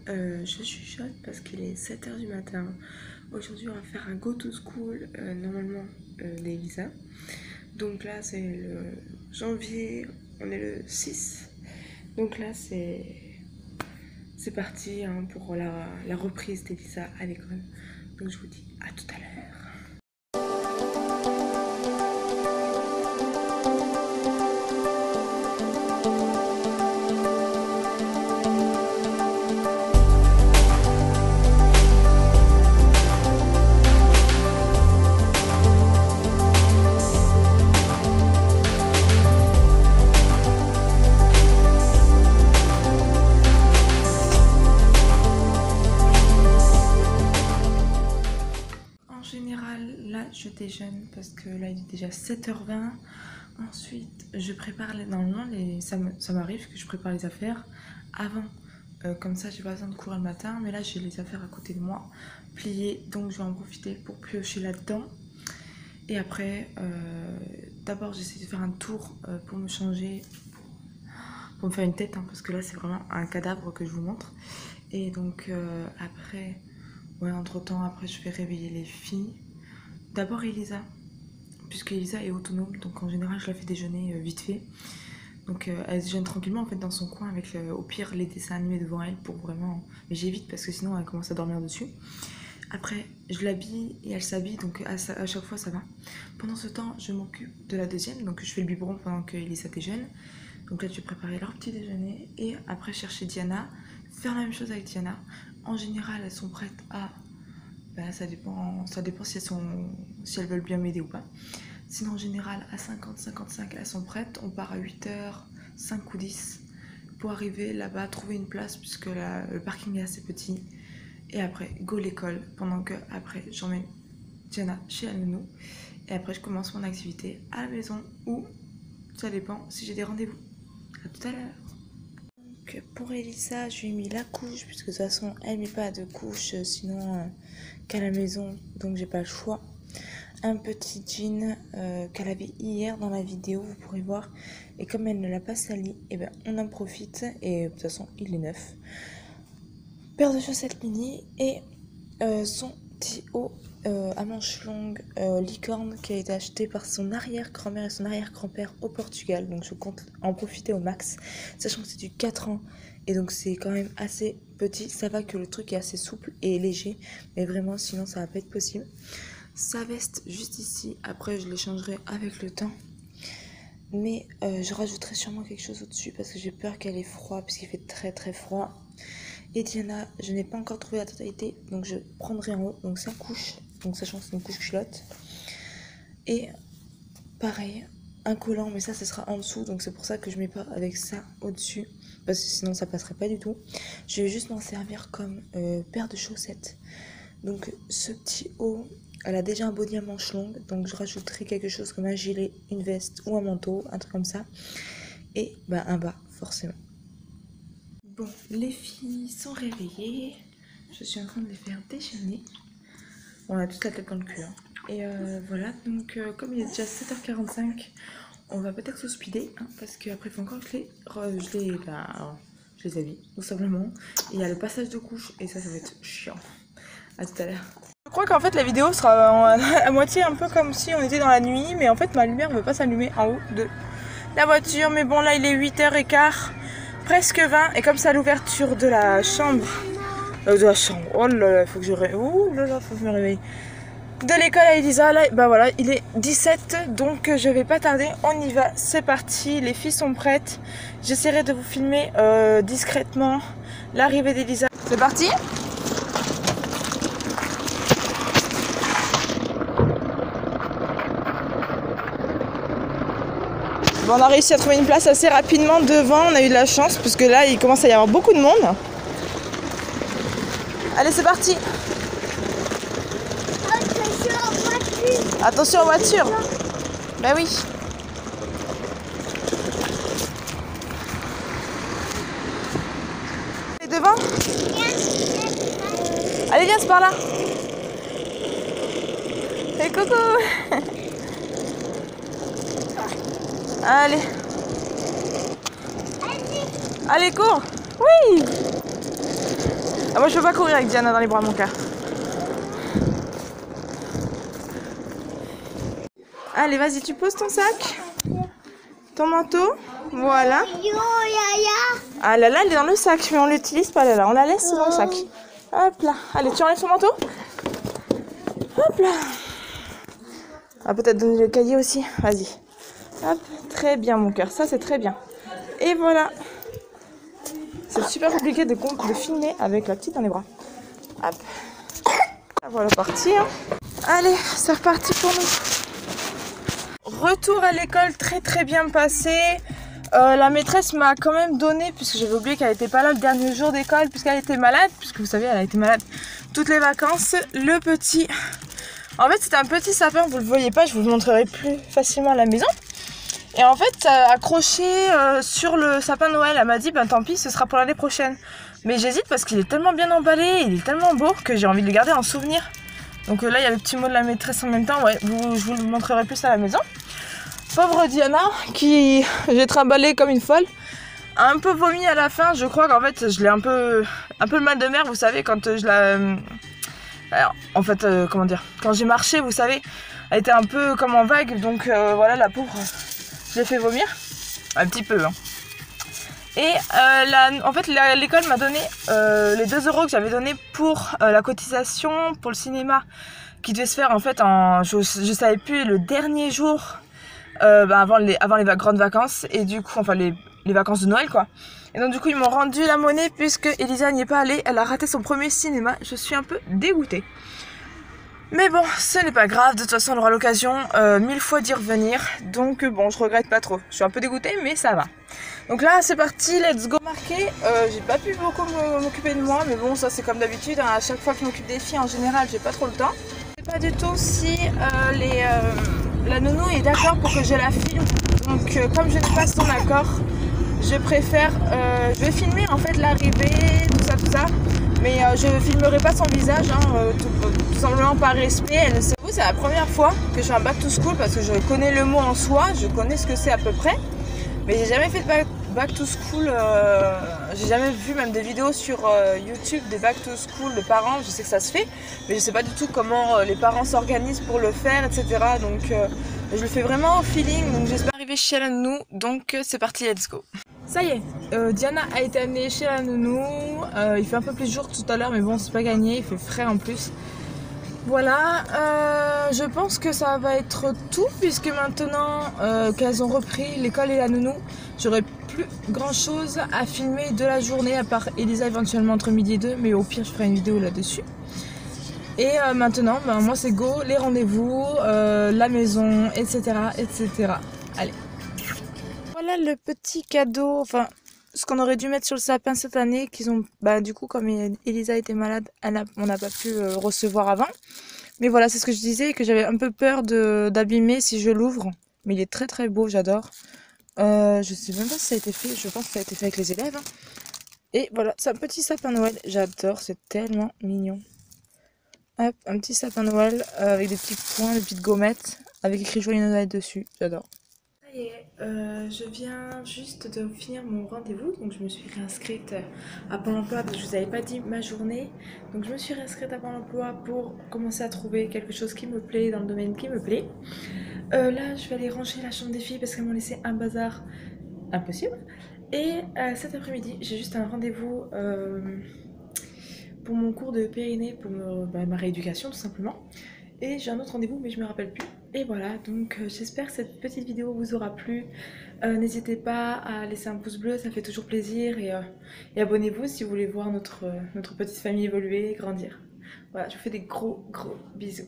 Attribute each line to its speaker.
Speaker 1: je chuchote parce qu'il est 7 h du matin. Aujourd'hui, on va faire un go to school, normalement d'Elisa. Donc là, c'est le janvier, on est le 6. Donc là, c'est parti hein, pour la reprise d'Elisa à l'école. Donc je vous dis à tout à l'heure. Là, je déjeune parce que là, il est déjà 7 h 20. Ensuite, je prépare normalement, ça m'arrive que je prépare les affaires avant. Comme ça, j'ai pas besoin de courir le matin. Mais là, j'ai les affaires à côté de moi, pliées. Donc, je vais en profiter pour piocher là-dedans. Et après, d'abord, j'essaie de faire un tour pour me changer, pour me faire une tête. Hein, parce que là, c'est vraiment un cadavre que je vous montre. Et donc, après, ouais, entre-temps, après, je vais réveiller les filles. D'abord Elisa, puisque Elisa est autonome, donc en général je la fais déjeuner vite fait. Donc elle déjeune tranquillement en fait dans son coin avec au pire les dessins animés devant elle pour vraiment... Mais j'évite parce que sinon elle commence à dormir dessus. Après je l'habille et elle s'habille, donc à chaque fois ça va. Pendant ce temps je m'occupe de la deuxième, donc je fais le biberon pendant que Elisa déjeune. Donc là je vais préparer leur petit déjeuner et après chercher Diana, faire la même chose avec Diana. En général elles sont prêtes à... Ben, ça dépend si elles veulent bien m'aider ou pas. Sinon en général à 50-55 elles sont prêtes. On part à 8 h 5 ou 10 pour arriver là-bas, trouver une place puisque le parking est assez petit. Et après go l'école pendant que après j'emmène Diana chez la nounou. Et après je commence mon activité à la maison ou ça dépend si j'ai des rendez-vous. À tout à l'heure. Pour Elisa, je lui ai mis la couche, puisque de toute façon, elle met pas de couche, sinon qu'à la maison, donc j'ai pas le choix. Un petit jean qu'elle avait hier dans la vidéo, vous pourrez voir. Et comme elle ne l'a pas sali, et ben on en profite, et de toute façon, il est neuf. Paire de chaussettes mini et son petit haut à manches longues licorne qui a été acheté par son arrière-grand-mère et son arrière-grand-père au Portugal. Donc je compte en profiter au max, sachant que c'est du 4 ans et donc c'est quand même assez petit. Ça va que le truc est assez souple et léger, mais vraiment sinon ça va pas être possible. Sa veste juste ici, après je l'échangerai avec le temps. Mais je rajouterai sûrement quelque chose au-dessus parce que j'ai peur qu'elle ait froid puisqu'il fait très très froid. Et Diana, je n'ai pas encore trouvé la totalité, donc je prendrai en haut, donc sa couche, donc sachant que c'est une couche culotte. Et pareil, un collant, mais ça ce sera en dessous, donc c'est pour ça que je mets pas avec ça au-dessus, parce que sinon ça passerait pas du tout. Je vais juste m'en servir comme paire de chaussettes. Donc ce petit haut, elle a déjà un body à manches longues, donc je rajouterai quelque chose comme un gilet, une veste ou un manteau, un truc comme ça. Et bah, un bas, forcément. Bon, les filles sont réveillées. Je suis en train de les faire déjeuner. On a toute la tête dans le cul. Hein. Et voilà, donc comme il est déjà 7 h 45, on va peut-être se speeder. Hein, parce qu'après, il faut encore que je les habille, tout simplement. Et il y a le passage de couche, et ça va être chiant. À tout à l'heure. Je crois qu'en fait, la vidéo sera à moitié un peu comme si on était dans la nuit. Mais en fait, ma lumière ne veut pas s'allumer en haut de la voiture. Mais bon, là, il est 8 h 15. Presque 20 et comme ça l'ouverture de la chambre oh là là, faut que je faut que je me réveille de l'école à Elisa, là bah voilà il est 17 donc je vais pas tarder, on y va, c'est parti, les filles sont prêtes, j'essaierai de vous filmer discrètement l'arrivée d'Elisa. C'est parti. Bon, on a réussi à trouver une place assez rapidement devant, on a eu de la chance parce que là il commence à y avoir beaucoup de monde. Allez c'est parti. Attention aux voitures. Bah oui. Et devant. Allez viens c'est par là. Et coucou. Allez. Allez, cours. Oui. moi je peux pas courir avec Diana dans les bras, mon cœur. Allez, vas-y, tu poses ton sac. Ton manteau. Voilà. Ah là là, elle est dans le sac, mais on l'utilise pas là là. On la laisse dans le sac. Hop là. Allez, tu enlèves ton manteau. Hop là. On va peut-être donner le cahier aussi. Vas-y. Hop. Très bien, mon cœur. Ça, c'est très bien. Et voilà. C'est super compliqué de filmer avec la petite dans les bras. Hop. Voilà, partir. Allez, c'est reparti pour nous. Retour à l'école très bien passé. La maîtresse m'a quand même donné, puisque j'avais oublié qu'elle était pas là le dernier jour d'école, puisqu'elle était malade, puisque vous savez, elle a été malade toutes les vacances. Le petit... En fait, c'était un petit sapin, vous le voyez pas, je vous le montrerai plus facilement à la maison. Et en fait, accroché sur le sapin de Noël, elle m'a dit, ben tant pis, ce sera pour l'année prochaine. Mais j'hésite parce qu'il est tellement bien emballé, il est tellement beau que j'ai envie de le garder en souvenir. Donc là, il y a le petit mot de la maîtresse en même temps, ouais, je vous le montrerai plus à la maison. Pauvre Diana, qui j'ai trimballé comme une folle, a un peu vomi à la fin. Je crois qu'en fait, je l'ai un peu le mal de mer, vous savez, quand je la... Alors, en fait, comment dire, quand j'ai marché, vous savez, elle était un peu comme en vague, donc voilà, la pauvre, je l'ai fait vomir, un petit peu, hein. Et en fait, l'école m'a donné les 2 € que j'avais donné pour la cotisation pour le cinéma, qui devait se faire en fait je savais plus, le dernier jour avant les grandes vacances, et du coup, enfin les vacances de Noël quoi. Et donc du coup ils m'ont rendu la monnaie puisque Elisa n'y est pas allée, elle a raté son premier cinéma, je suis un peu dégoûtée. Mais bon, ce n'est pas grave, de toute façon on aura l'occasion 1000 fois d'y revenir, donc bon, je regrette pas trop. Je suis un peu dégoûtée mais ça va. Donc là c'est parti, let's go marquer. J'ai pas pu beaucoup m'occuper de moi, mais bon ça c'est comme d'habitude, hein. À chaque fois que je m'occupe des filles en général j'ai pas trop le temps. Je sais pas du tout si la nounou est d'accord pour que je la filme, donc comme je n'ai pas son accord, je préfère, je vais filmer en fait l'arrivée, tout ça, mais je filmerai pas son visage, hein, tout simplement par respect. C'est la première fois que je fais un back to school parce que je connais le mot en soi, je connais ce que c'est à peu près, mais j'ai jamais fait de back to school, j'ai jamais vu même des vidéos sur YouTube des back to school de parents. Je sais que ça se fait, mais je sais pas du tout comment les parents s'organisent pour le faire, etc. Donc je le fais vraiment au feeling, donc j'espère arriver chez la nounou, donc c'est parti, let's go. Ça y est, Diana a été amenée chez la nounou, il fait un peu plus jour tout à l'heure, mais bon c'est pas gagné, il fait frais en plus. Voilà, je pense que ça va être tout, puisque maintenant qu'elles ont repris l'école et la nounou, j'aurai plus grand chose à filmer de la journée, à part Elisa éventuellement entre midi et 2, mais au pire je ferai une vidéo là-dessus. Et maintenant, moi c'est go, les rendez-vous, la maison, etc. etc. Allez. Voilà le petit cadeau, enfin ce qu'on aurait dû mettre sur le sapin cette année, qu'ils ont, du coup comme Elisa était malade, on n'a pas pu recevoir avant. Mais voilà, c'est ce que je disais, que j'avais un peu peur d'abîmer si je l'ouvre. Mais il est très beau, j'adore. Je sais même pas si ça a été fait, je pense que ça a été fait avec les élèves. Et voilà, c'est un petit sapin Noël, j'adore, c'est tellement mignon. Hop, un petit sapin Noël avec des petits points, des petites gommettes, avec écrit Joyeux Noël dessus, j'adore. Ça y est, je viens juste de finir mon rendez-vous, donc je me suis réinscrite à Pôle emploi parce que je vous avais pas dit ma journée. Donc je me suis réinscrite à Pôle emploi pour commencer à trouver quelque chose qui me plaît, dans le domaine qui me plaît. Là je vais aller ranger la chambre des filles parce qu'elles m'ont laissé un bazar impossible. Et cet après-midi j'ai juste un rendez-vous pour mon cours de périnée, pour ma rééducation tout simplement. Et j'ai un autre rendez-vous mais je me rappelle plus. Et voilà, donc j'espère que cette petite vidéo vous aura plu. N'hésitez pas à laisser un pouce bleu, ça fait toujours plaisir. Et abonnez-vous si vous voulez voir notre petite famille évoluer et grandir. Voilà, je vous fais des gros bisous.